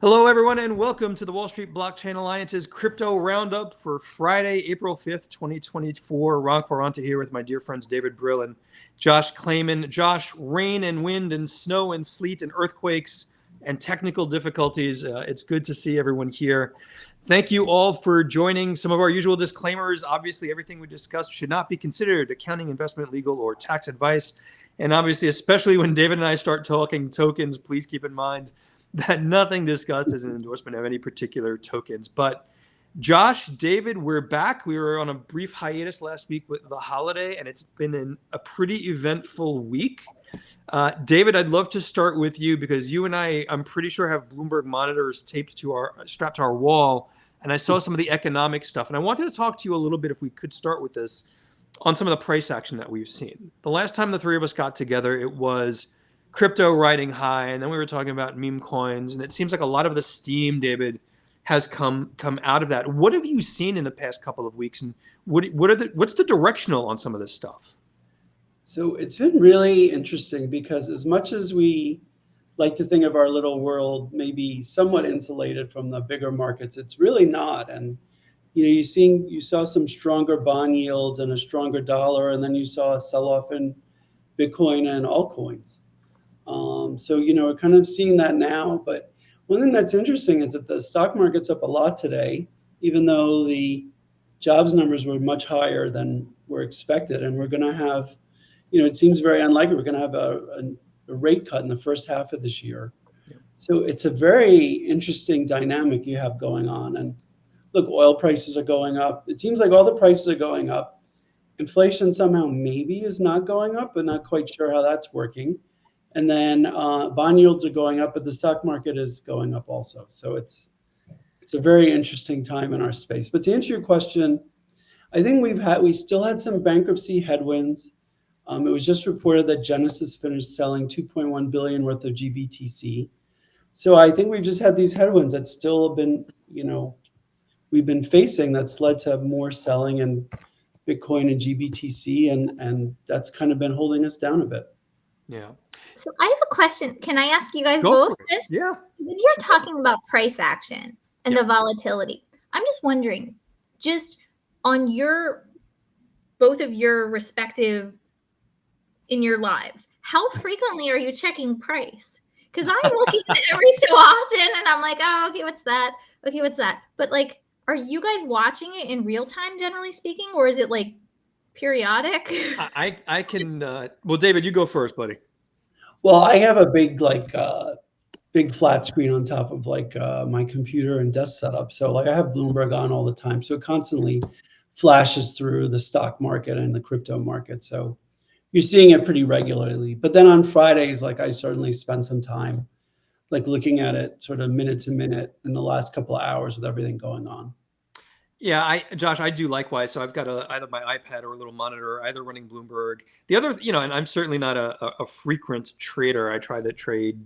Hello, everyone, and welcome to the Wall Street Blockchain Alliance's Crypto Roundup for Friday, April 5th, 2024. Ron Quaranta here with my dear friends David Brill and Josh Klayman. Josh, rain and wind and snow and sleet and earthquakes and technical difficulties. It's good to see everyone here. Thank you all for joining. Some of our usual disclaimers. Obviously, everything we discussed should not be considered accounting, investment, legal, or tax advice. And obviously, especially when David and I start talking tokens, please keep in mind that nothing discussed is an endorsement of any particular tokens. But Josh, David, we're back. We were on a brief hiatus last week with the holiday, and it's been a pretty eventful week. David, I'd love to start with you because you and I'm pretty sure, have Bloomberg monitors strapped to our wall, and I saw some of the economic stuff. And I wanted to talk to you a little bit, if we could start with this, on some of the price action that we've seen. The last time the three of us got together, it was crypto riding high, and then we were talking about meme coins, and it seems like a lot of the steam, David, has come out of that. What have you seen in the past couple of weeks, and what's the directional on some of this stuff? So it's been really interesting because as much as we like to think of our little world maybe somewhat insulated from the bigger markets, it's really not. And you saw some stronger bond yields and a stronger dollar, and then you saw a sell-off in Bitcoin and altcoins. We're kind of seeing that now. But one thing that's interesting is that the stock market's up a lot today, even though the jobs numbers were much higher than were expected. And we're going to have, it seems very unlikely we're going to have a rate cut in the first half of this year. Yeah. So it's a very interesting dynamic you have going on. And look, oil prices are going up. It seems like all the prices are going up. Inflation somehow maybe is not going up, but not quite sure how that's working. And then bond yields are going up, but the stock market is going up also. So it's a very interesting time in our space. But to answer your question, I think we still had some bankruptcy headwinds. It was just reported that Genesis finished selling 2.1 billion worth of GBTC. So I think we've just had these headwinds that still have been, we've been facing, that's led to more selling in Bitcoin and GBTC, and that's kind of been holding us down a bit. Yeah. So I have a question. Can I ask you guys Go both for it. this? Yeah. When you're talking about price action and the volatility, I'm just wondering, just on both of your respective in your lives, how frequently are you checking price? Because I'm looking at it every so often and I'm like, oh, okay, what's that? Okay, what's that? But like, are you guys watching it in real time, generally speaking, or is it like periodic? I can, well, David, you go first, buddy. Well, I have a big big flat screen on top of my computer and desk setup. So I have Bloomberg on all the time. So it constantly flashes through the stock market and the crypto market. So you're seeing it pretty regularly. But then on Fridays, I certainly spend some time looking at it sort of minute to minute in the last couple of hours with everything going on. Yeah, Josh, I do likewise. So I've got either my iPad or a little monitor, either running Bloomberg. The other, and I'm certainly not a frequent trader. I try to trade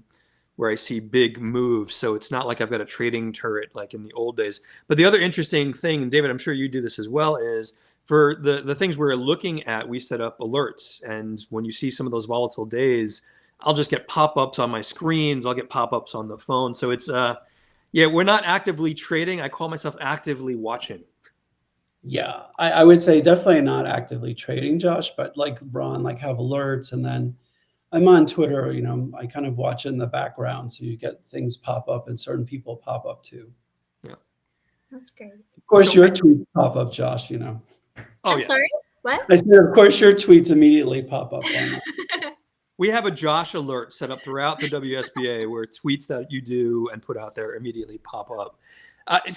where I see big moves. So it's not like I've got a trading turret like in the old days. But the other interesting thing, and David, I'm sure you do this as well, is for the things we're looking at, we set up alerts. And when you see some of those volatile days, I'll just get pop-ups on my screens. I'll get pop-ups on the phone. So it's yeah, we're not actively trading. I call myself actively watching. Yeah, I would say definitely not actively trading, Josh, but like Ron, have alerts. And then I'm on Twitter, I kind of watch in the background. So you get things pop up and certain people pop up too. Yeah. That's great. Of course, your tweets pop up, Josh, Oh, I'm sorry, what? I said, of course, your tweets immediately pop up. We have a Josh alert set up throughout the WSBA where tweets that you do and put out there immediately pop up.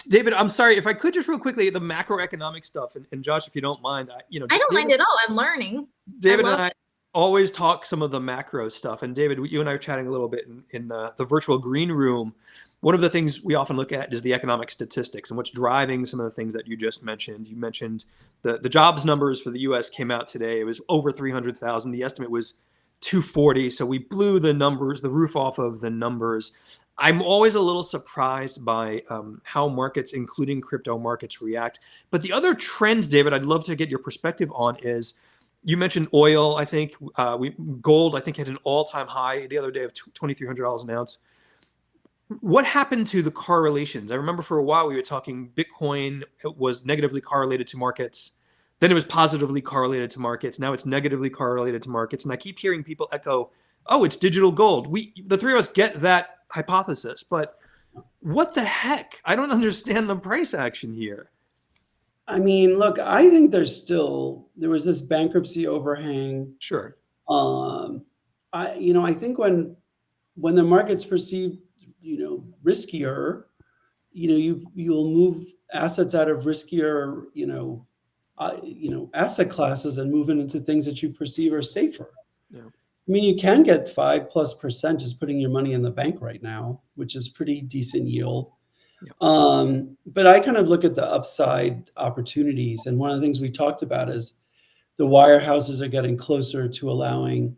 David, I'm sorry, if I could just real quickly, the macroeconomic stuff, and Josh, if you don't mind, I don't mind at all. I'm learning. David and I always talk some of the macro stuff. And David, you and I are chatting a little bit in the virtual green room. One of the things we often look at is the economic statistics and what's driving some of the things that you just mentioned. You mentioned the jobs numbers for the U.S. came out today. It was over 300,000. The estimate was 240. So we blew the roof off of the numbers. I'm always a little surprised by how markets, including crypto markets, react. But the other trend, David, I'd love to get your perspective on is, you mentioned oil. I think gold, I think, hit an all-time high the other day of $2,300 an ounce. what happened to the correlations? I remember for a while we were talking Bitcoin was negatively correlated to markets. Then it was positively correlated to markets. Now it's negatively correlated to markets. And I keep hearing people echo, oh, it's digital gold. The three of us get that hypothesis, but what the heck? I don't understand the price action here. I mean, look, I think there was this bankruptcy overhang. Sure. I think when the market's perceived, riskier, you'll move assets out of riskier, asset classes and move into things that you perceive are safer. Yeah. I mean, you can get 5+% just putting your money in the bank right now, which is pretty decent yield. Yeah. But I kind of look at the upside opportunities. And one of the things we talked about is the wirehouses are getting closer to allowing,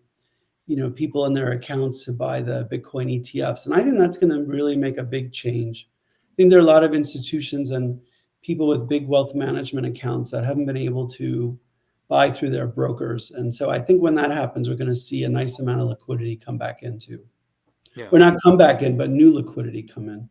people in their accounts to buy the Bitcoin ETFs. And I think that's going to really make a big change. I think there are a lot of institutions and people with big wealth management accounts that haven't been able to buy through their brokers. And so I think when that happens, we're going to see a nice amount of liquidity come back into. Yeah. Or not come back in, but new liquidity come in.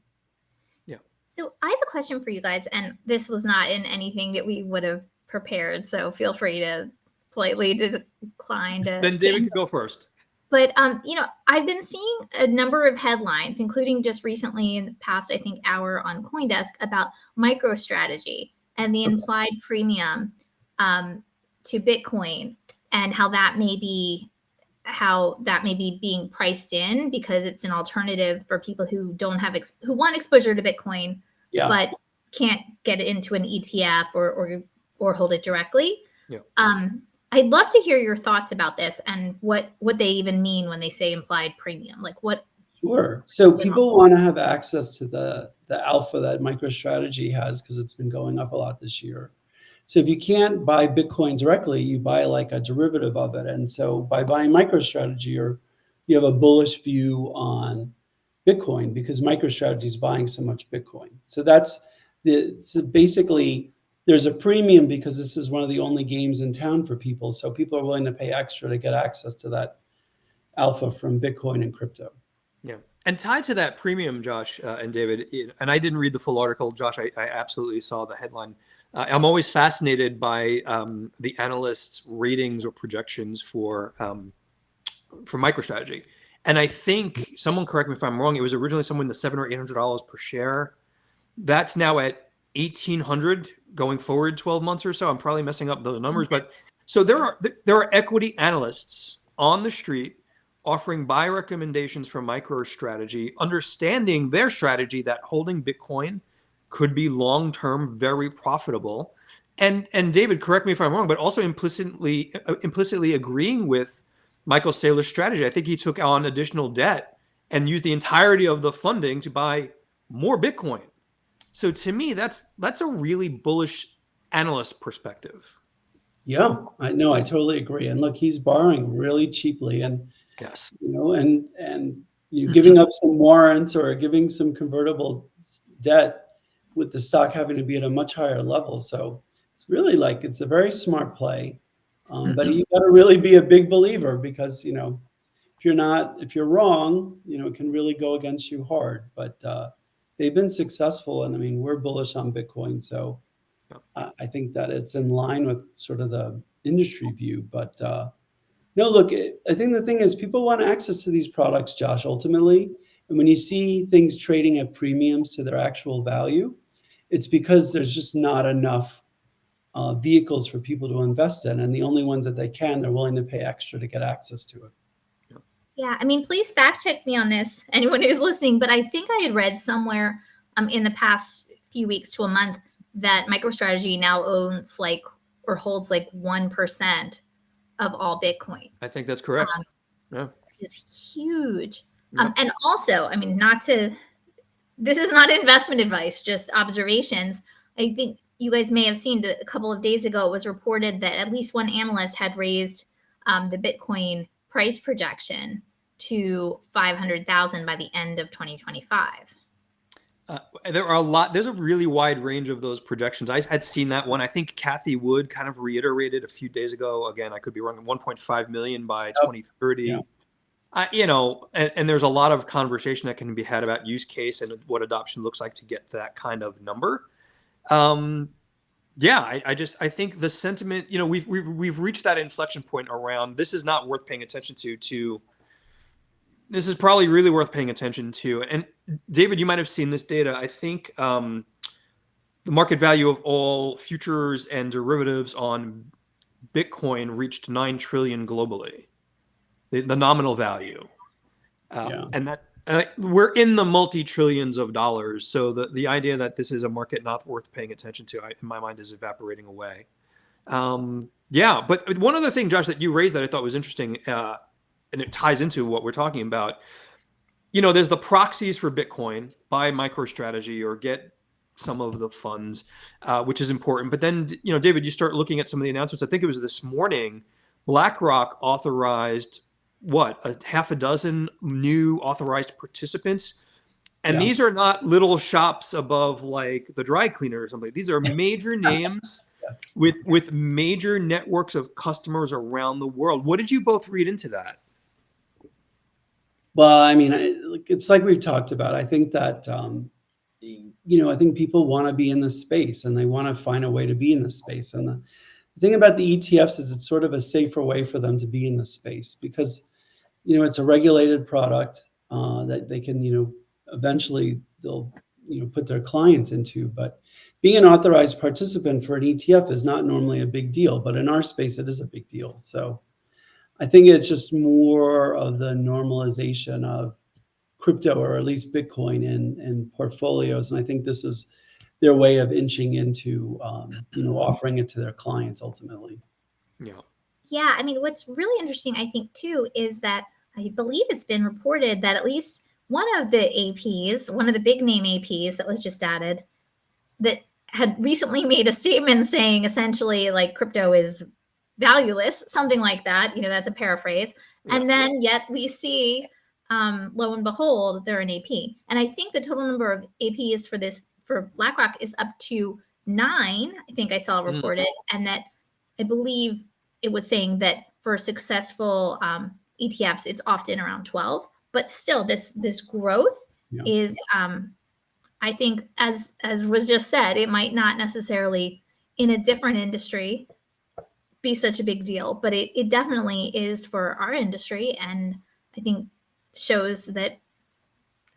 Yeah. So I have a question for you guys, and this was not in anything that we would have prepared. So feel free to politely decline to. Then David could go first. But I've been seeing a number of headlines, including just recently in the past, I think, hour on CoinDesk about MicroStrategy and the implied premium to Bitcoin, and how that may be being priced in because it's an alternative for people who don't have who want exposure to Bitcoin, but can't get it into an ETF or hold it directly. Yeah. I'd love to hear your thoughts about this and what they even mean when they say implied premium. Like what? Sure. So people want to have access to the alpha that MicroStrategy has because it's been going up a lot this year. So if you can't buy Bitcoin directly, you buy like a derivative of it. And so by buying MicroStrategy, you have a bullish view on Bitcoin because MicroStrategy is buying so much Bitcoin. So so basically there's a premium because this is one of the only games in town for people. So people are willing to pay extra to get access to that alpha from Bitcoin and crypto. Yeah. And tied to that premium, Josh and David, and I didn't read the full article, Josh, I absolutely saw the headline. I'm always fascinated by the analysts' ratings or projections for MicroStrategy. And I think, someone correct me if I'm wrong, it was originally somewhere in the $700 or $800 per share. That's now at $1,800 going forward 12 months or so. I'm probably messing up those numbers, but so there are equity analysts on the street offering buy recommendations for MicroStrategy, understanding their strategy that holding Bitcoin could be long-term very profitable. And David, correct me if I'm wrong, but also implicitly agreeing with Michael Saylor's strategy. I think he took on additional debt and used the entirety of the funding to buy more Bitcoin. So to me, that's a really bullish analyst perspective. Yeah, I know. I totally agree. And look, he's borrowing really cheaply, and yes, and giving up some warrants or giving some convertible debt with the stock having to be at a much higher level. So it's really it's a very smart play. But you got to really be a big believer because if you're wrong, it can really go against you hard. But they've been successful, and I mean, we're bullish on Bitcoin, so I think that it's in line with sort of the industry view. But no, look, I think the thing is people want access to these products, Josh, ultimately. And when you see things trading at premiums to their actual value, it's because there's just not enough vehicles for people to invest in. And the only ones that they're willing to pay extra to get access to it. Yeah, I mean, please fact check me on this, anyone who's listening. But I think I had read somewhere in the past few weeks to a month that MicroStrategy now owns or holds 1% of all Bitcoin. I think that's correct. Yeah, it's huge. Yep. And also, I mean, this is not investment advice, just observations. I think you guys may have seen that a couple of days ago, it was reported that at least one analyst had raised the Bitcoin price projection to 500,000 by the end of 2025. There's a really wide range of those projections. I had seen that one. I think Kathy Wood kind of reiterated a few days ago. Again, I could be wrong. 1.5 million by 2030. And there's a lot of conversation that can be had about use case and what adoption looks like to get to that kind of number. I think the sentiment, we've reached that inflection point around this is not worth paying attention to this is probably really worth paying attention to. And David, you might have seen this data. I think the market value of all futures and derivatives on Bitcoin reached 9 trillion globally, the nominal value. And that we're in the multi-trillions of dollars. So the idea that this is a market not worth paying attention to, in my mind, is evaporating away. But one other thing, Josh, that you raised that I thought was interesting, and it ties into what we're talking about. There's the proxies for Bitcoin, buy MicroStrategy or get some of the funds, which is important. But then, David, you start looking at some of the announcements. I think it was this morning, BlackRock authorized a half a dozen new authorized participants. And these are not little shops above like the dry cleaner or something. These are major names with major networks of customers around the world. What did you both read into that? Well, I mean, it's like we've talked about. I think that, I think people want to be in this space and they want to find a way to be in this space. And the thing about the ETFs is it's sort of a safer way for them to be in this space because, it's a regulated product that they can, eventually they'll, put their clients into. But being an authorized participant for an ETF is not normally a big deal, but in our space, it is a big deal. So I think it's just more of the normalization of crypto, or at least Bitcoin, in portfolios. And I think this is their way of inching into, offering it to their clients ultimately. Yeah. I mean, what's really interesting, I think, too, is that I believe it's been reported that at least one of the APs, one of the big name APs that was just added, that had recently made a statement saying essentially like crypto is valueless, something like that. That's a paraphrase. Yeah. And then yet we see, lo and behold, they're an AP. And I think the total number of APs for BlackRock is up to 9. I think I saw reported, and that I believe it was saying that for successful ETFs, it's often around 12. But still, this growth is, I think, as was just said, it might not necessarily in a different industry be such a big deal, but it definitely is for our industry, and I think shows that,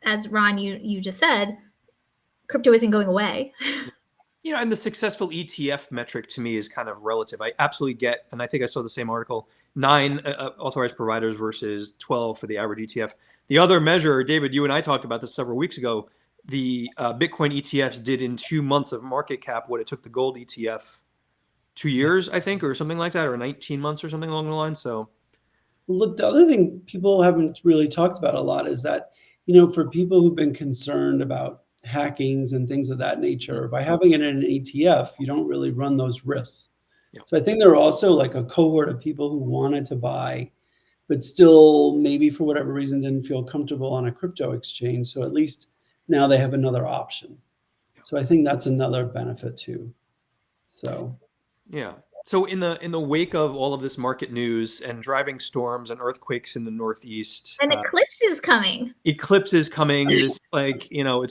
as Ron, you just said, crypto isn't going away. And the successful ETF metric to me is kind of relative. I absolutely get, and I think I saw the same article, 9 authorized providers versus 12 for the average ETF. The other measure, David, you and I talked about this several weeks ago, the Bitcoin ETFs did in 2 months of market cap what it took the gold ETF 2 years, I think, or something like that, or 19 months or something along the line. So, look, the other thing people haven't really talked about a lot is that, for people who've been concerned about hackings and things of that nature, by having it in an ETF, you don't really run those risks. So I think there are also like a cohort of people who wanted to buy, but still maybe for whatever reason didn't feel comfortable on a crypto exchange. So at least now they have another option. So I think that's another benefit too. So So in the wake of all of this market news and driving storms and earthquakes in the Northeast, an eclipse is coming. This it's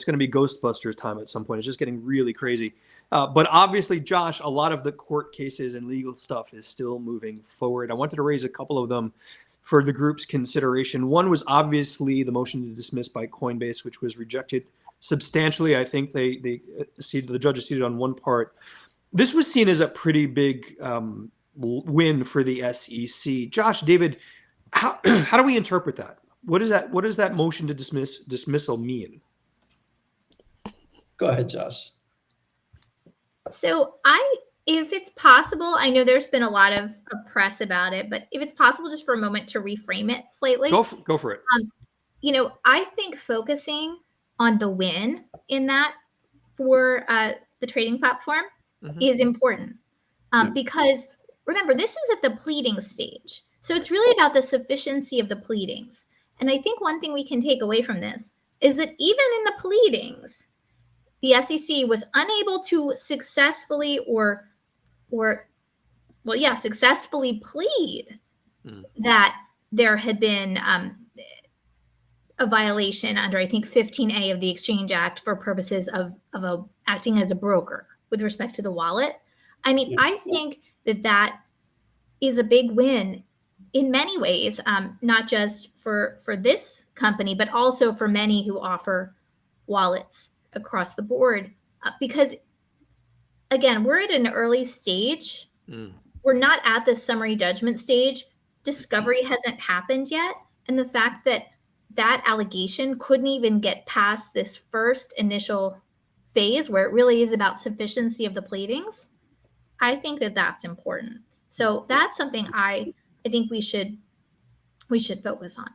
going to be Ghostbusters time at some point. It's just getting really crazy. But obviously, Josh, a lot of the court cases and legal stuff is still moving forward. I wanted to raise a couple of them for the group's consideration. One was obviously the motion to dismiss by Coinbase, which was rejected substantially. I think the judges seated on one part. This was seen as a pretty big win for the SEC. Josh, David, how do we interpret that? What does that motion to dismissal mean? Go ahead, Josh. So if it's possible, I know there's been a lot of press about it, but if it's possible, just for a moment to reframe it slightly. Go for it. I think focusing on the win in that for the trading platform is important because remember, this is at the pleading stage. So it's really about the sufficiency of the pleadings. And I think one thing we can take away from this is that even in the pleadings, the SEC was unable to successfully successfully plead that there had been a violation under, I think, 15A of the Exchange Act for purposes of acting as a broker with respect to the wallet. I mean, Yeah. I think that is a big win in many ways, not just for this company, but also for many who offer wallets across the board. Because again, we're at an early stage. We're not at the summary judgment stage. Discovery hasn't happened yet. And the fact that that allegation couldn't even get past this first initial phase where it really is about sufficiency of the pleadings, I think that that's important. So that's something I think we should focus on.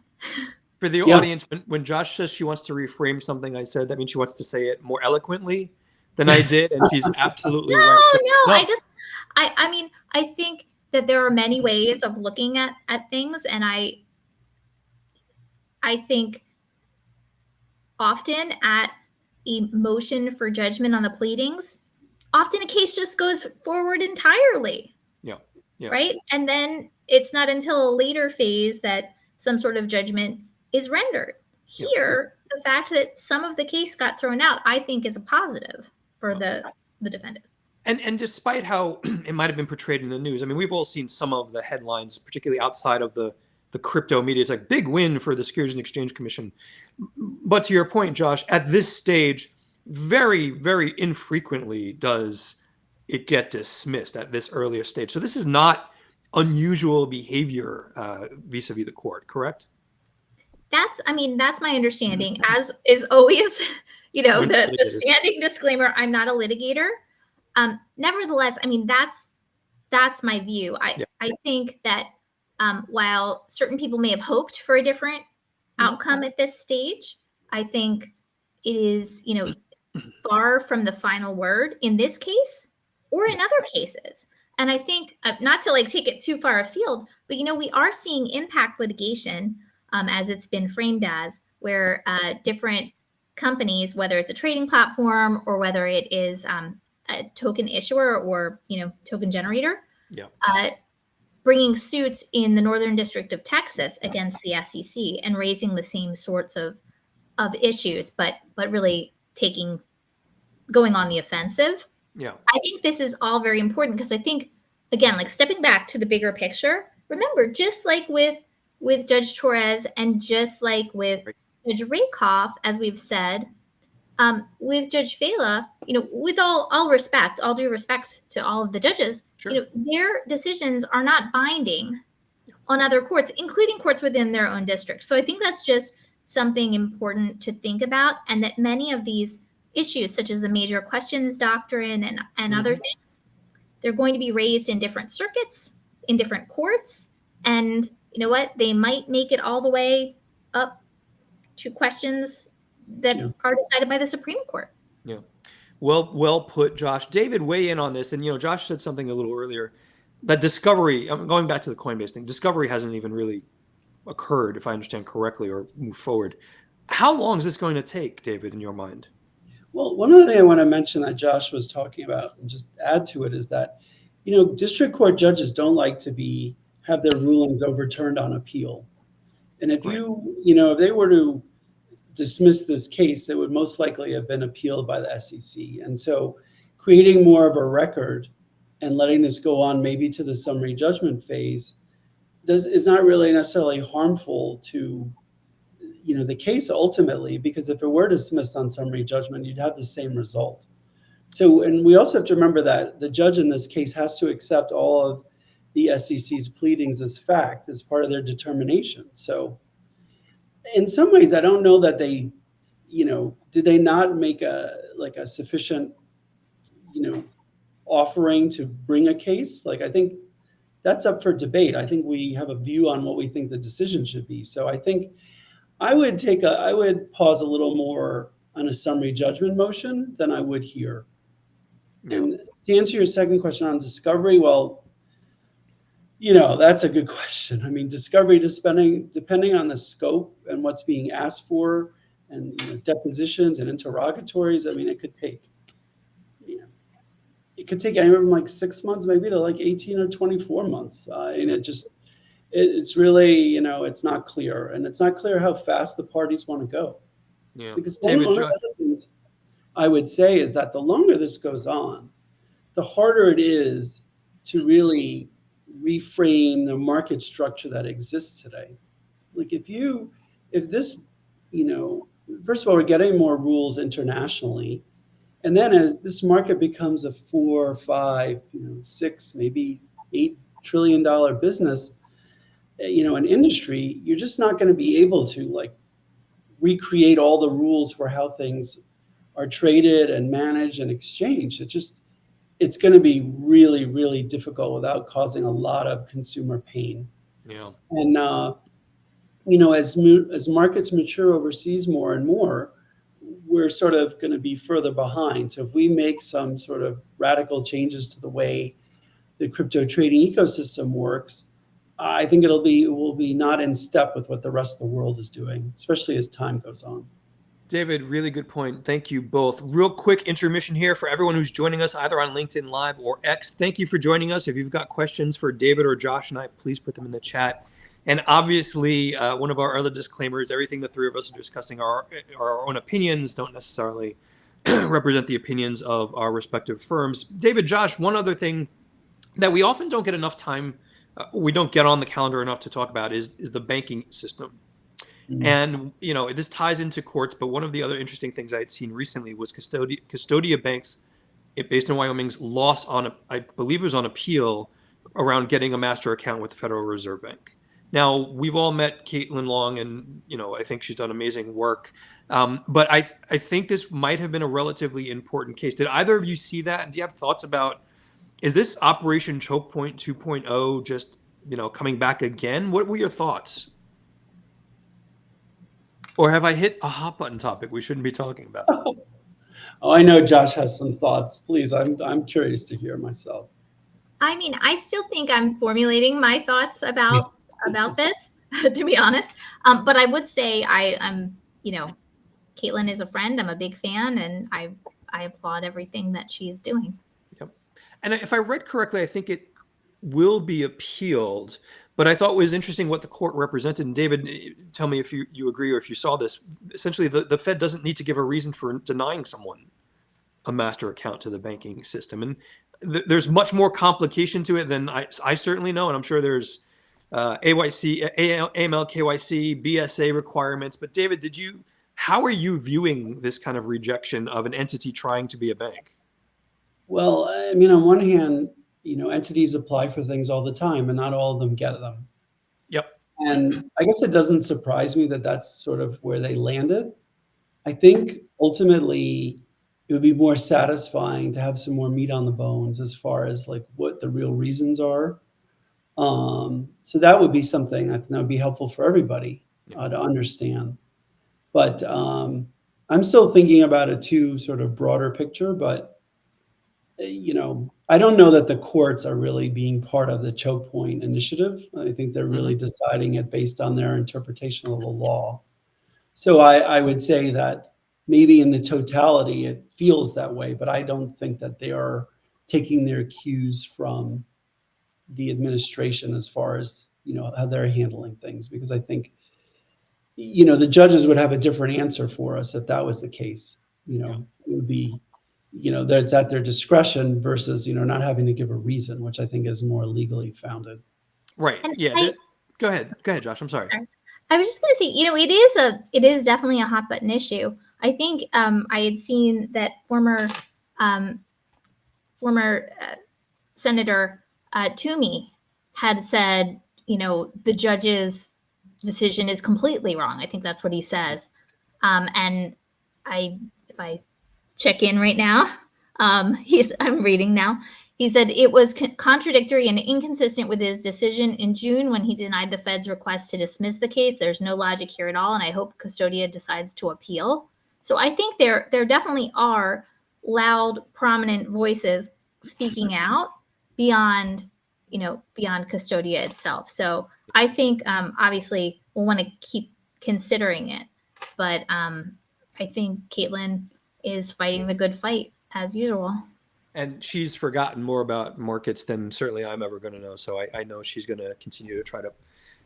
For the Yeah. audience, when Josh says she wants to reframe something I said, that means she wants to say it more eloquently than I did, and she's absolutely right. So, No, I mean, I think that there are many ways of looking at things, and I think often at a motion for judgment on the pleadings, often a case just goes forward entirely. Yeah. Right? And then it's not until a later phase that some sort of judgment is rendered. Here, the fact that some of the case got thrown out, I think, is a positive for the defendant. And despite how it might have been portrayed in the news, I mean, we've all seen some of the headlines, particularly outside of the crypto media. It's like big win for the Securities and Exchange Commission. But to your point, Josh, at this stage, very, very infrequently does it get dismissed at this earlier stage. So this is not unusual behavior vis-a-vis the court, correct? That's my understanding, as is always, the standing disclaimer, I'm not a litigator. Nevertheless, I mean, that's my view. I think that while certain people may have hoped for a different outcome at this stage, I think it is, far from the final word in this case or in other cases. And I think, not to take it too far afield, but we are seeing impact litigation, as it's been framed as, where different companies, whether it's a trading platform or whether it is a token issuer or token generator, bringing suits in the Northern District of Texas against the SEC and raising the same sorts of issues, but really going on the offensive. Yeah. I think this is all very important because I think, again, stepping back to the bigger picture, remember, just like with Judge Torres and just like with Judge Rakoff, as we've said, with Judge Fela, with all due respect to all of the judges, their decisions are not binding on other courts, including courts within their own district. So I think that's just something important to think about, and that many of these issues, such as the major questions doctrine and other things, they're going to be raised in different circuits, in different courts, and you know what? They might make it all the way up to questions that are decided by the Supreme Court. Yeah. Well put, Josh. David, weigh in on this. And, Josh said something a little earlier, that discovery, I'm going back to the Coinbase thing, discovery hasn't even really occurred, if I understand correctly, or moved forward. How long is this going to take, David, in your mind? Well, one other thing I want to mention that Josh was talking about and just add to it is that, district court judges don't like to have their rulings overturned on appeal. And if if they were to dismiss this case, it would most likely have been appealed by the SEC. And so creating more of a record and letting this go on maybe to the summary judgment phase is not really necessarily harmful to the case ultimately, because if it were dismissed on summary judgment, you'd have the same result. So, and we also have to remember that the judge in this case has to accept all of the SEC's pleadings as fact, as part of their determination. So in some ways, I don't know that they, did they not make a sufficient, offering to bring a case? I think that's up for debate. I think we have a view on what we think the decision should be. So I think I would pause a little more on a summary judgment motion than I would here. Yeah. And to answer your second question on discovery, well, that's a good question. I mean, discovery, depending on the scope and what's being asked for, and depositions and interrogatories, I mean, it could take anywhere from 6 months, maybe to 18 or 24 months. And it just it's really, it's not clear, and it's not clear how fast the parties want to go. Yeah. Because David, one of the Josh. other things I would say is that the longer this goes on, the harder it is to really reframe the market structure that exists today. Like if this, first of all, we're getting more rules internationally. And then as this market becomes a 4, 5, 6, maybe $8 trillion business, an industry, you're just not going to be able to like recreate all the rules for how things are traded and managed and exchanged. It's going to be really, really difficult without causing a lot of consumer pain. Yeah. And as markets mature overseas more and more, we're sort of going to be further behind. So if we make some sort of radical changes to the way the crypto trading ecosystem works, I think it will be not in step with what the rest of the world is doing, especially as time goes on. David, really good point. Thank you both. Real quick intermission here for everyone who's joining us either on LinkedIn Live or X. Thank you for joining us. If you've got questions for David or Josh and I, please put them in the chat. And obviously, one of our other disclaimers, everything the three of us are discussing are our own opinions, don't necessarily represent the opinions of our respective firms. David, Josh, one other thing that we often don't get enough time, we don't get on the calendar enough to talk about is the banking system. And, this ties into courts, but one of the other interesting things I had seen recently was Custodia Bank's, based in Wyoming's loss on, I believe it was on appeal, around getting a master account with the Federal Reserve Bank. Now, we've all met Caitlin Long, and, I think she's done amazing work. But I think this might have been a relatively important case. Did either of you see that? And do you have thoughts about, is this Operation Choke Point 2.0 just, coming back again? What were your thoughts? Or have I hit a hot button topic we shouldn't be talking about? Oh, I know Josh has some thoughts. Please, I'm curious to hear myself. I mean, I still think I'm formulating my thoughts about this, to be honest. But I would say I'm, Caitlin is a friend. I'm a big fan, and I applaud everything that she is doing. Yep. And if I read correctly, I think it will be appealed. But I thought it was interesting what the court represented. And David, tell me if you agree or if you saw this. Essentially, the Fed doesn't need to give a reason for denying someone a master account to the banking system. And there's much more complication to it than I certainly know. And I'm sure there's AYC, AML, KYC, BSA requirements. But David, how are you viewing this kind of rejection of an entity trying to be a bank? Well, I mean, on one hand, entities apply for things all the time and not all of them get them. Yep. And I guess it doesn't surprise me that that's sort of where they landed. I think ultimately it would be more satisfying to have some more meat on the bones as far as like what the real reasons are. So that would be something I think that would be helpful for everybody to understand. But I'm still thinking about it too, sort of broader picture, but I don't know that the courts are really being part of the choke point initiative. I think they're really deciding it based on their interpretation of the law. So I would say that maybe in the totality, it feels that way, but I don't think that they are taking their cues from the administration as far as, how they're handling things, because I think, the judges would have a different answer for us if that was the case. It would be, that's at their discretion versus, not having to give a reason, which I think is more legally founded. Right. And Yeah. Go ahead, Josh. I'm sorry. I was just going to say, it is definitely a hot button issue. I think I had seen that former Senator Toomey had said, the judge's decision is completely wrong. I think that's what he says. And if I check in right now, I'm reading now. He said it was contradictory and inconsistent with his decision in June when he denied the Fed's request to dismiss the case. There's no logic here at all, and I hope Custodia decides to appeal. So I think there definitely are loud, prominent voices speaking out beyond Custodia itself. So I think obviously we'll want to keep considering it, but I think Caitlin is fighting the good fight as usual. And she's forgotten more about markets than certainly I'm ever going to know. So I know she's going to continue to try to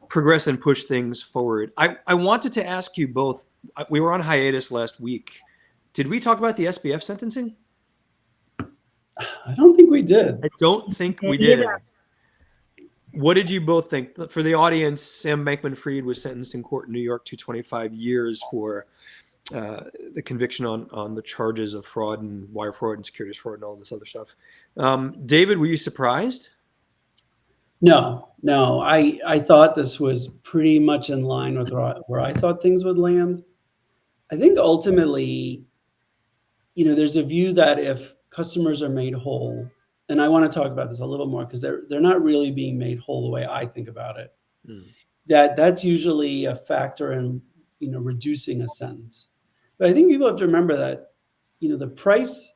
progress and push things forward. I wanted to ask you both. We were on hiatus last week. Did we talk about the SBF sentencing? I don't think we did. I don't think we did. What did you both think? For the audience, Sam Bankman-Fried was sentenced in court in New York to 25 years for the conviction on the charges of fraud and wire fraud and securities fraud and all this other stuff. David, were you surprised? No. I thought this was pretty much in line with where I thought things would land. I think ultimately, there's a view that if customers are made whole, and I want to talk about this a little more because they're not really being made whole the way I think about it. That's usually a factor in reducing a sentence. But I think people have to remember that the price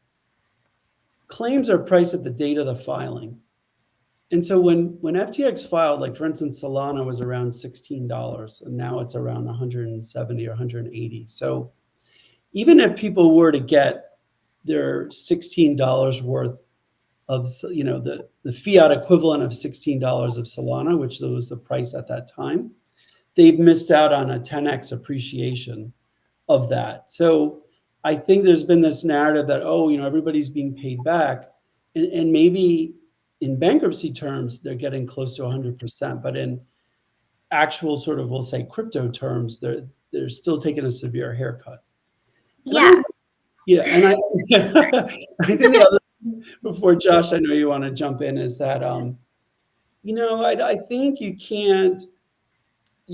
claims are priced at the date of the filing. And so when FTX filed, like for instance, Solana was around $16 and now it's around 170 or 180. So even if people were to get their $16 worth of, the fiat equivalent of $16 of Solana, which was the price at that time, they've missed out on a 10x appreciation of that. So I think there's been this narrative that, everybody's being paid back. And maybe in bankruptcy terms, they're getting close to 100%. But in actual sort of, we'll say, crypto terms, they're still taking a severe haircut. And and I think the other thing, before Josh, I know you want to jump in, is that, I think you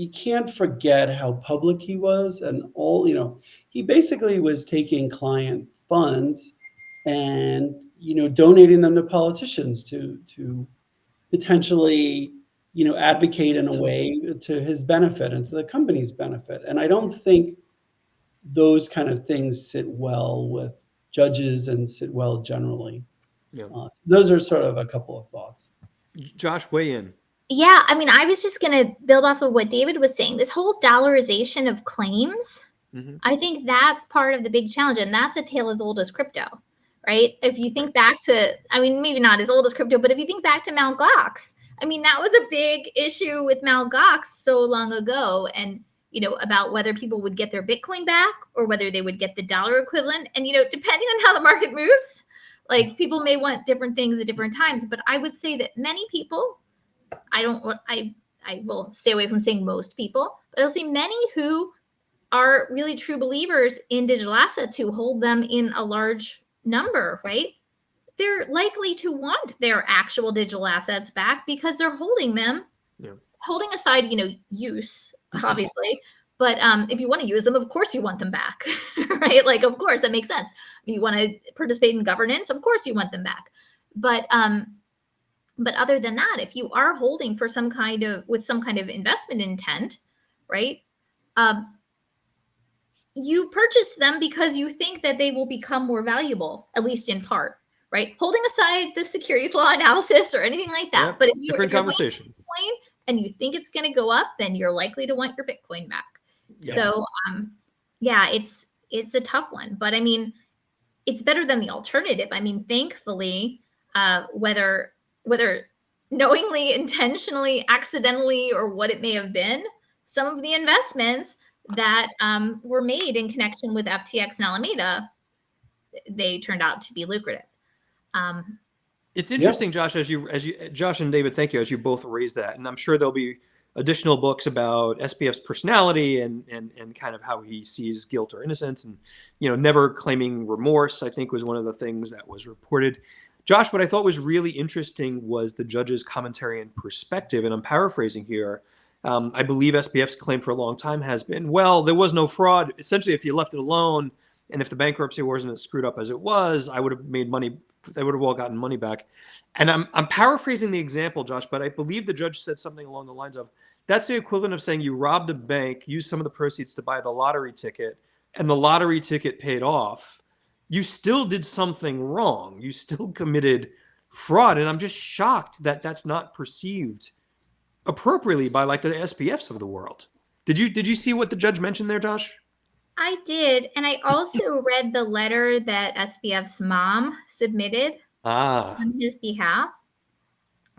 can't forget how public he was and all, he basically was taking client funds and, donating them to politicians to potentially, advocate in a way to his benefit and to the company's benefit. And I don't think those kind of things sit well with judges and sit well generally. So those are sort of a couple of thoughts. Josh, weigh in. Yeah, I mean, I was just going to build off of what David was saying. This whole dollarization of claims, I think that's part of the big challenge. And that's a tale as old as crypto, right? If you think back to, I mean, maybe not as old as crypto, but if you think back to Mt. Gox, I mean, that was a big issue with Mt. Gox so long ago. And, about whether people would get their Bitcoin back or whether they would get the dollar equivalent. And, depending on how the market moves, like people may want different things at different times. But I would say that many people, I will stay away from saying most people, but I'll say many who are really true believers in digital assets who hold them in a large number, right? They're likely to want their actual digital assets back because they're holding them, holding aside, use, obviously. But if you want to use them, of course you want them back, right? Like, of course, that makes sense. If you want to participate in governance, of course you want them back. But other than that, if you are holding with some kind of investment intent, right? You purchase them because you think that they will become more valuable, at least in part, right? Holding aside the securities law analysis or anything like that. Yep, but if you're conversation. Bitcoin and you think it's going to go up, then you're likely to want your Bitcoin back. Yeah. So, it's a tough one. But I mean, it's better than the alternative. I mean, thankfully, whether knowingly, intentionally, accidentally, or what it may have been, some of the investments that were made in connection with FTX and Alameda, they turned out to be lucrative. It's interesting, Josh, as you Josh and David, thank you, as you both raised that. And I'm sure there'll be additional books about SBF's personality and kind of how he sees guilt or innocence and, never claiming remorse, I think was one of the things that was reported. Josh, what I thought was really interesting was the judge's commentary and perspective. And I'm paraphrasing here. I believe SBF's claim for a long time has been, well, there was no fraud. Essentially, if you left it alone and if the bankruptcy wasn't as screwed up as it was, I would have made money. They would have all gotten money back. And I'm paraphrasing the example, Josh, but I believe the judge said something along the lines of, that's the equivalent of saying you robbed a bank, used some of the proceeds to buy the lottery ticket, and the lottery ticket paid off. You still did something wrong. You still committed fraud. And I'm just shocked that that's not perceived appropriately by like the SPFs of the world. Did you see what the judge mentioned there, Josh? I did. And I also read the letter that SPF's mom submitted on his behalf,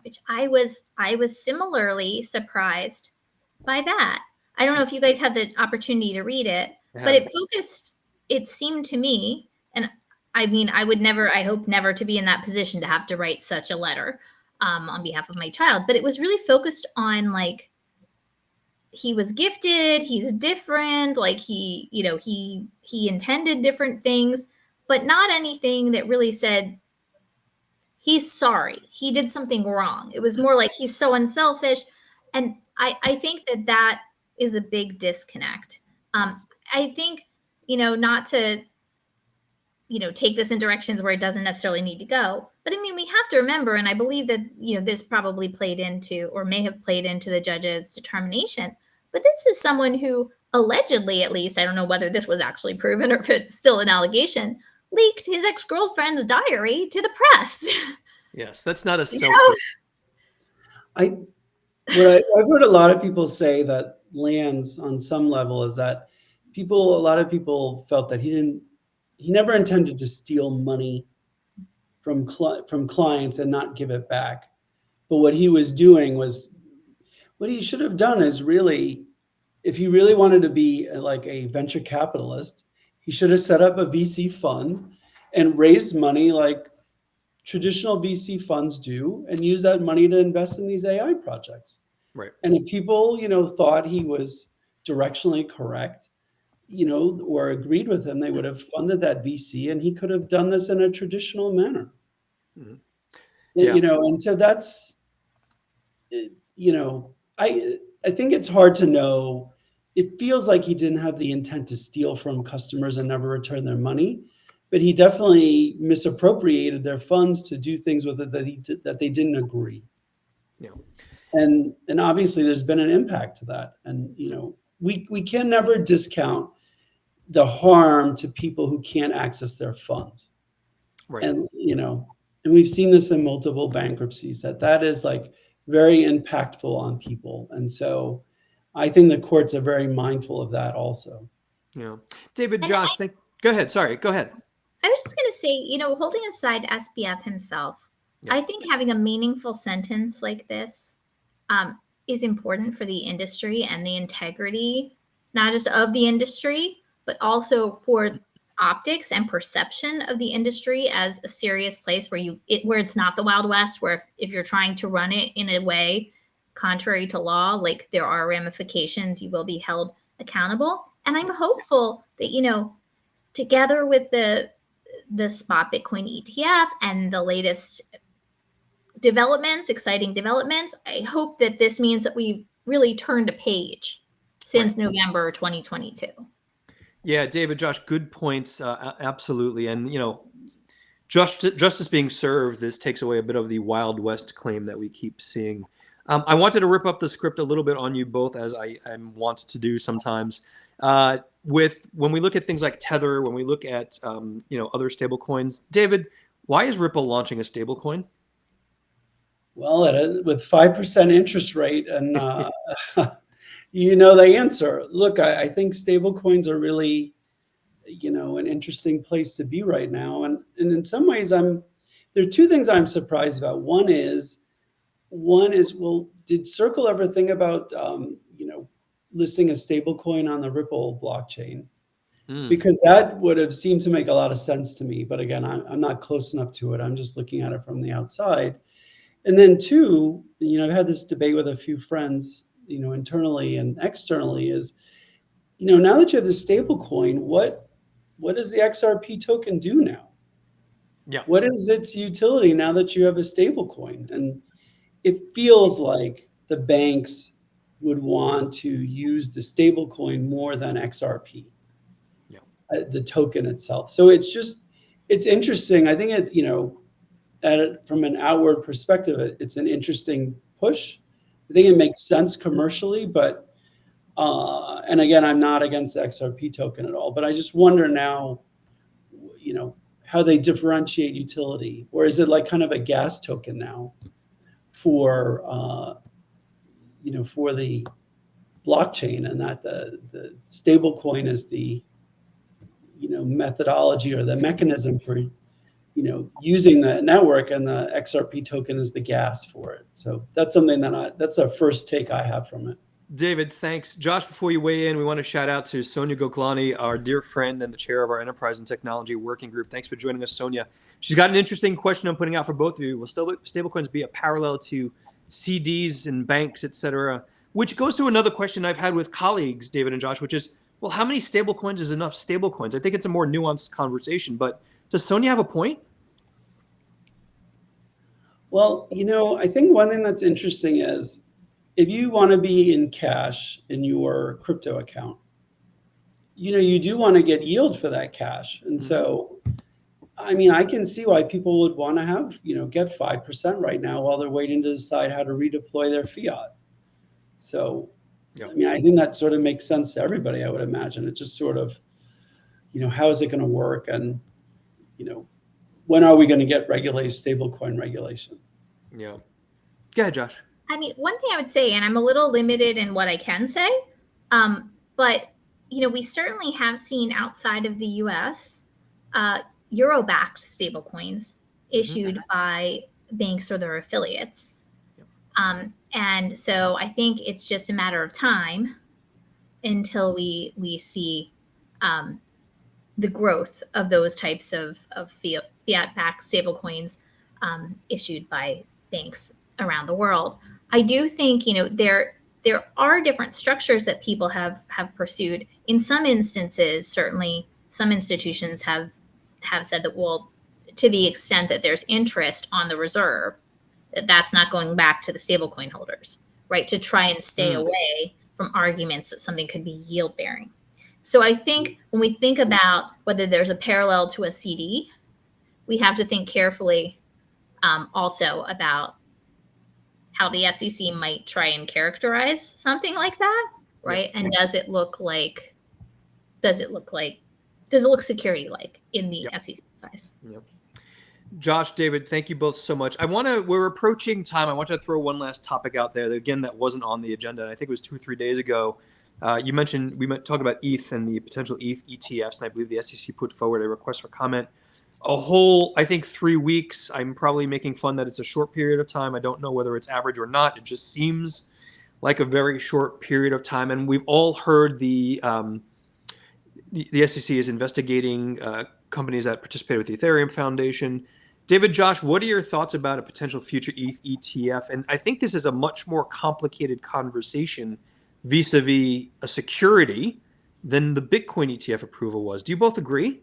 which I was similarly surprised by that. I don't know if you guys had the opportunity to read it, but it seemed to me, and I mean, I hope never to be in that position to have to write such a letter on behalf of my child, but it was really focused on like, he was gifted, he's different, like he intended different things, but not anything that really said he's sorry, he did something wrong. It was more like he's so unselfish. And I think that is a big disconnect. I think, not to, take this in directions where it doesn't necessarily need to go. But I mean, we have to remember, and I believe that, this probably played into, or may have played into, the judge's determination. But this is someone who allegedly, at least, I don't know whether this was actually proven or if it's still an allegation, leaked his ex-girlfriend's diary to the press. Yes, that's not a I've heard a lot of people say that lands on some level is that a lot of people felt that he never intended to steal money from clients and not give it back. But what he was doing was, what he should have done is really, if he really wanted to be like a venture capitalist, he should have set up a VC fund and raised money like traditional VC funds do, and use that money to invest in these AI projects. Right. And if people, thought he was directionally correct, or agreed with him, they would have funded that VC, and he could have done this in a traditional manner. Mm-hmm. Yeah. And so that's, I think it's hard to know. It feels like he didn't have the intent to steal from customers and never return their money, but he definitely misappropriated their funds to do things with it that they didn't agree. Yeah. And obviously there's been an impact to that. And, we can never discount the harm to people who can't access their funds. Right. And, and we've seen this in multiple bankruptcies, that is like very impactful on people. And so I think the courts are very mindful of that also. Yeah. David, Josh, go ahead. Sorry, go ahead. I was just going to say, holding aside SBF himself, I think having a meaningful sentence like this is important for the industry and the integrity, not just of the industry, but also for optics and perception of the industry as a serious place where it's not the Wild West, where if you're trying to run it in a way contrary to law, like there are ramifications, you will be held accountable. And I'm hopeful that, together with the spot Bitcoin ETF and the latest exciting developments, I hope that this means that we've really turned a page since November 2022. Yeah, David, Josh, good points. Absolutely. And, justice being served, this takes away a bit of the Wild West claim that we keep seeing. I wanted to rip up the script a little bit on you both, as I want to do sometimes. When we look at things like Tether, when we look at, other stable coins, David, why is Ripple launching a stable coin? Well, with 5% interest rate, and the answer. Look, I think stable coins are really, an interesting place to be right now. And in some ways, there are two things I'm surprised about. One is, well, did Circle ever think about, listing a stable coin on the Ripple blockchain? Because that would have seemed to make a lot of sense to me. But again, I'm not close enough to it. I'm just looking at it from the outside. And then two, I've had this debate with a few friends, internally and externally, is, now that you have the stable coin, what does the XRP token do now? Yeah. What is its utility now that you have a stable coin? And it feels like the banks would want to use the stable coin more than XRP, the token itself. So it's interesting. I think from an outward perspective, it's an interesting push. I think it makes sense commercially, but and again, I'm not against the XRP token at all. But I just wonder now, how they differentiate utility, or is it like kind of a gas token now for for the blockchain, and that the stable coin is the methodology or the mechanism for using the network, and the XRP token is the gas for it. So that's something that's a first take I have from it. David, thanks. Josh, before you weigh in, we want to shout out to Sonia Goklani, our dear friend and the chair of our Enterprise and Technology Working Group. Thanks for joining us, Sonia. She's got an interesting question I'm putting out for both of you. Will stablecoins be a parallel to CDs and banks, et cetera? Which goes to another question I've had with colleagues, David and Josh, which is, well, how many stablecoins is enough stablecoins? I think it's a more nuanced conversation, but does Sonia have a point? Well, I think one thing that's interesting is if you want to be in cash in your crypto account, you do want to get yield for that cash. And so, I mean, I can see why people would want to have, get 5% right now while they're waiting to decide how to redeploy their fiat. So, Yep. I mean, I think that sort of makes sense to everybody, I would imagine. It just sort of, how is it going to work? And, when are we going to get stablecoin regulation? Yeah. Go ahead, Josh. I mean, one thing I would say, and I'm a little limited in what I can say, but we certainly have seen outside of the U.S. Euro-backed stablecoins issued by banks or their affiliates, and so I think it's just a matter of time until we see the growth of those types of fiat-backed stablecoins issued by banks around the world. I do think there are different structures that people have pursued. In some instances, certainly some institutions have said that, well, to the extent that there's interest on the reserve, that's not going back to the stablecoin holders, right? To try and stay away from arguments that something could be yield bearing. So I think when we think about whether there's a parallel to a CD, we have to think carefully also about how the SEC might try and characterize something like that, right? Yep. And does it look security-like in the SEC size? Yep. Josh, David, thank you both so much. We're approaching time. I want to throw one last topic out there that, again, that wasn't on the agenda. I think it was 2 or 3 days ago. You mentioned we might talk about ETH and the potential ETH ETFs, and I believe the SEC put forward a request for comment. A whole, I think, 3 weeks. I'm probably making fun that it's a short period of time. I don't know whether it's average or not. It just seems like a very short period of time. And we've all heard the SEC is investigating companies that participated with the Ethereum Foundation. David, Josh, what are your thoughts about a potential future ETH ETF? And I think this is a much more complicated conversation vis-a-vis a security than the Bitcoin ETF approval was. Do you both agree?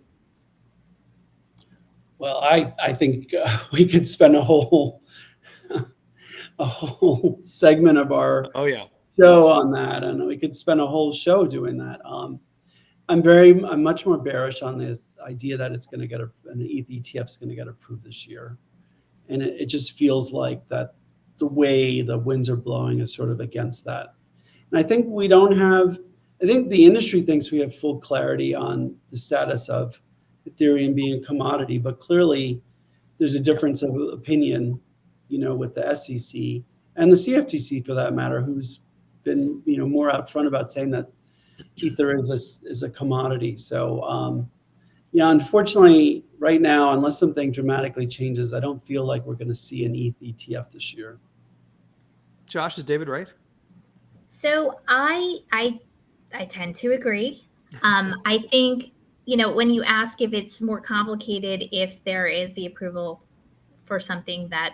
Well, I think we could spend a whole segment of our show on that, and we could spend a whole show doing that. I'm much more bearish on this idea that it's going to get an ETH ETF is going to get approved this year, and it just feels like that the way the winds are blowing is sort of against that. And I think I think the industry thinks we have full clarity on the status of Ethereum being a commodity, but clearly there's a difference of opinion, with the SEC and the CFTC for that matter, who's been, more out front about saying that Ether is a commodity. So, unfortunately, right now, unless something dramatically changes, I don't feel like we're going to see an ETH ETF this year. Josh, is David right? So I tend to agree. I think, when you ask if it's more complicated, if there is the approval for something that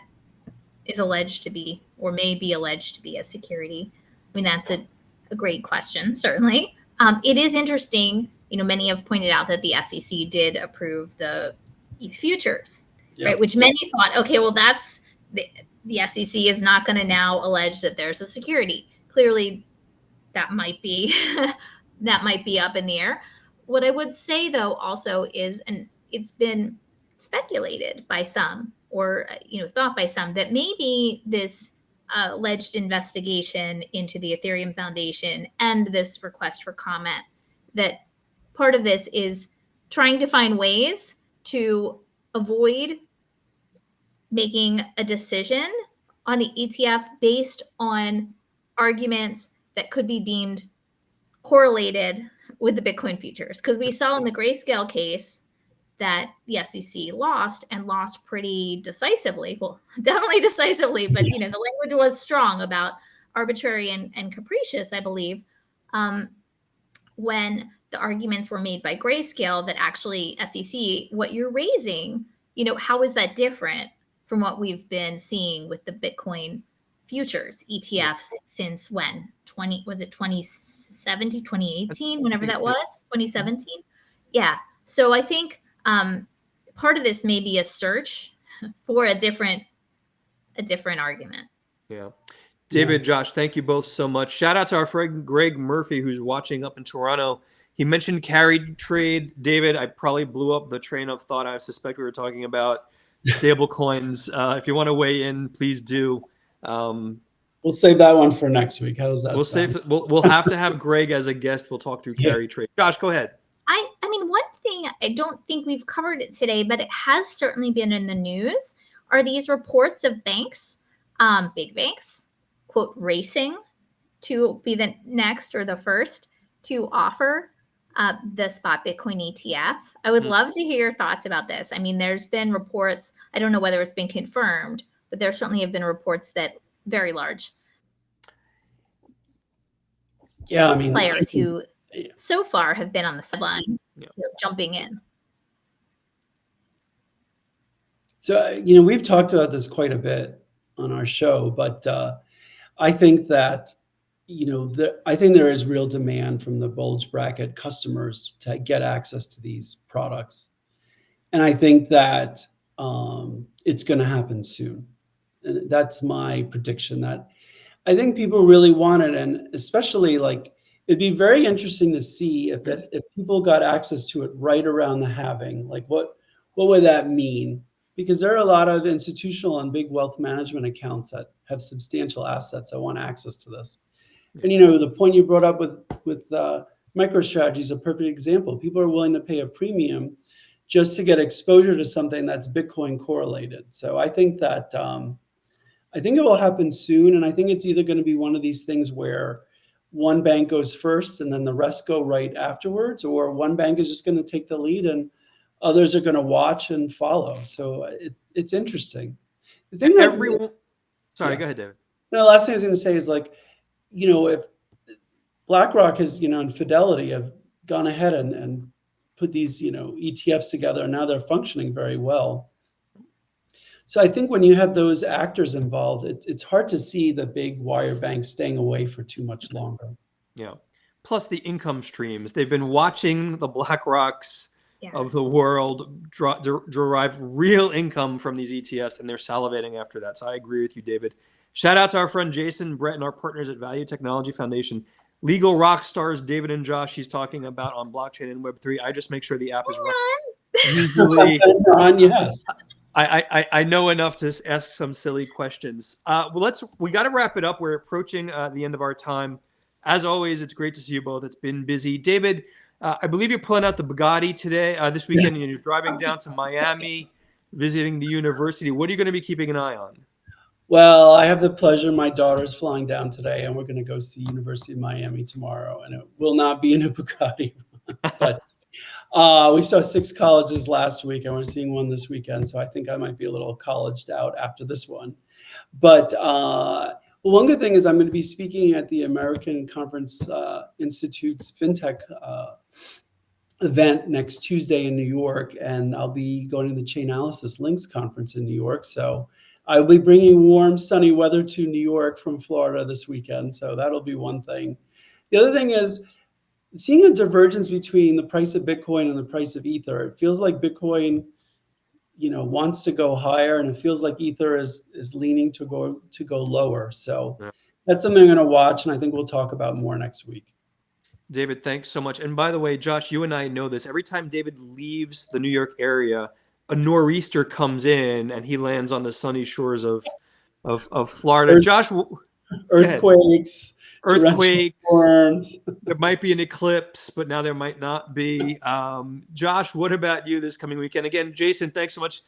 is alleged to be or may be alleged to be a security, I mean, that's a great question, certainly. It is interesting, many have pointed out that the SEC did approve the ETH futures, right? Which many thought, okay, well, that's the SEC is not going to now allege that there's a security. Clearly, that might be up in the air. What I would say, though, also is, and it's been speculated by some or thought by some, that maybe this alleged investigation into the Ethereum Foundation and this request for comment, that part of this is trying to find ways to avoid making a decision on the ETF based on arguments that could be deemed correlated with the Bitcoin futures. Because we saw in the Grayscale case that the SEC lost pretty decisively. Well, definitely decisively, but the language was strong about arbitrary and capricious, I believe, when the arguments were made by Grayscale that actually SEC, what you're raising, how is that different from what we've been seeing with the Bitcoin futures ETFs since when? 2017, 2018, whenever that was, 2017. Yeah. So I think part of this may be a search for a different argument. Yeah. David, Josh, thank you both so much. Shout out to our friend Greg Murphy, who's watching up in Toronto. He mentioned carry trade. David, I probably blew up the train of thought. I suspect we were talking about stable coins. If you want to weigh in, please do. We'll save that one for next week. How does that sound? We'll have to have Greg as a guest. We'll talk through carry trade. Josh, go ahead. I mean, one thing I don't think we've covered it today, but it has certainly been in the news, are these reports of banks, big banks, quote, racing to be the next or the first to offer the spot Bitcoin ETF. I would love to hear your thoughts about this. I mean, there's been reports, I don't know whether it's been confirmed, but there certainly have been reports that very large players who so far have been on the sidelines jumping in. So, we've talked about this quite a bit on our show, but I think that, I think there is real demand from the bulge bracket customers to get access to these products. And I think that it's going to happen soon. And that's my prediction, that I think people really want it. And especially it'd be very interesting to see if people got access to it right around the halving. What would that mean? Because there are a lot of institutional and big wealth management accounts that have substantial assets that want access to this. And the point you brought up with MicroStrategy is a perfect example. People are willing to pay a premium just to get exposure to something that's Bitcoin correlated. So I think that I think it will happen soon, and I think it's either going to be one of these things where one bank goes first and then the rest go right afterwards, or one bank is just going to take the lead and others are going to watch and follow. So it's interesting. The thing go ahead, David. No, the last thing I was going to say is if BlackRock has, and Fidelity have gone ahead and put these, ETFs together, and now they're functioning very well. So I think when you have those actors involved, it's hard to see the big wire banks staying away for too much longer. Yeah. Plus the income streams. They've been watching the BlackRocks of the world derive real income from these ETFs, and they're salivating after that. So I agree with you, David. Shout out to our friend Jason, Brett, and our partners at Value Technology Foundation. Legal rock stars David and Josh he's talking about on blockchain and Web3. I just make sure the app is running. Usually, yes. I know enough to ask some silly questions. We got to wrap it up. We're approaching the end of our time. As always, it's great to see you both. It's been busy. David, I believe you're pulling out the Bugatti today, this weekend, and you're driving down to Miami, visiting the university. What are you going to be keeping an eye on? Well, I have the pleasure. My daughter's flying down today, and we're going to go see University of Miami tomorrow. And it will not be in a Bugatti, but we saw 6 colleges last week, and we're seeing one this weekend. So I think I might be a little colleged out after this one. But one good thing is I'm going to be speaking at the American Conference Institute's FinTech event next Tuesday in New York, and I'll be going to the Chainalysis Links conference in New York. So I'll be bringing warm, sunny weather to New York from Florida this weekend. So that'll be one thing. The other thing is seeing a divergence between the price of Bitcoin and the price of Ether. It feels like Bitcoin, wants to go higher, and it feels like Ether is leaning to go lower. So that's something I'm going to watch, and I think we'll talk about more next week. David, thanks so much. And by the way, Josh, you and I know this. Every time David leaves the New York area, a nor'easter comes in and he lands on the sunny shores of Florida. Josh, earthquakes. There might be an eclipse, but now there might not be. Josh, what about you this coming weekend? Again, Jason, thanks so much.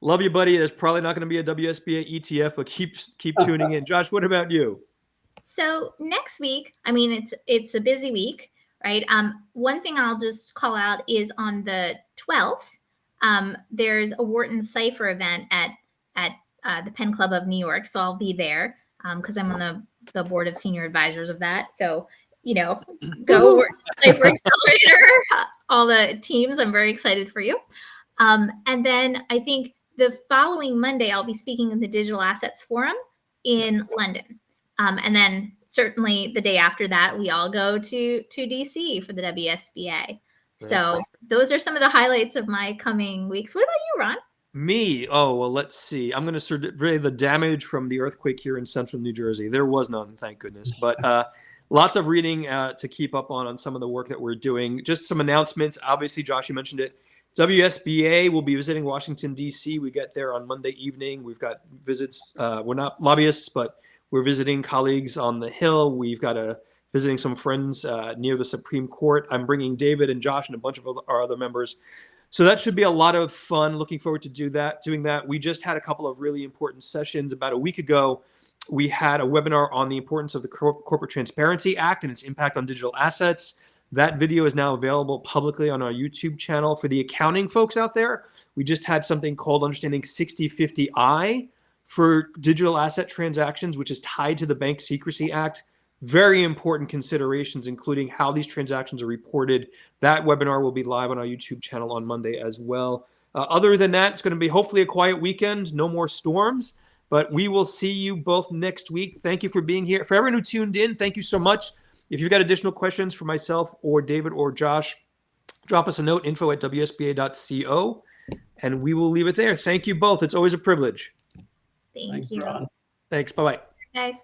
Love you, buddy. There's probably not going to be a WSBA ETF, but keep tuning in. Josh, what about you? So next week, I mean, it's a busy week, right? One thing I'll just call out is on the 12th, there's a Wharton Cipher event at the Penn Club of New York, so I'll be there. because I'm on the board of senior advisors of that. So, go work Cypher Accelerator, all the teams. I'm very excited for you. And then I think the following Monday, I'll be speaking in the Digital Assets Forum in London. And then certainly the day after that, we all go to DC for the WSBA. So those are some of the highlights of my coming weeks. What about you, Ron? Me? Oh, well, let's see. I'm going to survey the damage from the earthquake here in central New Jersey. There was none, thank goodness. But lots of reading to keep up on some of the work that we're doing. Just some announcements. Obviously, Josh, you mentioned it. WSBA will be visiting Washington, D.C. We get there on Monday evening. We've got visits. We're not lobbyists, but we're visiting colleagues on the Hill. We've got visiting some friends near the Supreme Court. I'm bringing David and Josh and a bunch of our other members. So that should be a lot of fun. Looking forward to doing that. We just had a couple of really important sessions. About a week ago, we had a webinar on the importance of the Corporate Transparency Act and its impact on digital assets. That video is now available publicly on our YouTube channel. For the accounting folks out there, we just had something called Understanding 6050I for digital asset transactions, which is tied to the Bank Secrecy Act. Very important considerations, including how these transactions are reported. That webinar will be live on our YouTube channel on Monday as well. Other than that, it's going to be hopefully a quiet weekend, no more storms, but we will see you both next week. Thank you for being here. For everyone who tuned in, thank you so much. If you've got additional questions for myself or David or Josh, drop us a note, info@wsba.co, and we will leave it there. Thank you both. It's always a privilege. Thank Thanks, you. Ron. Thanks. Bye-bye. Guys.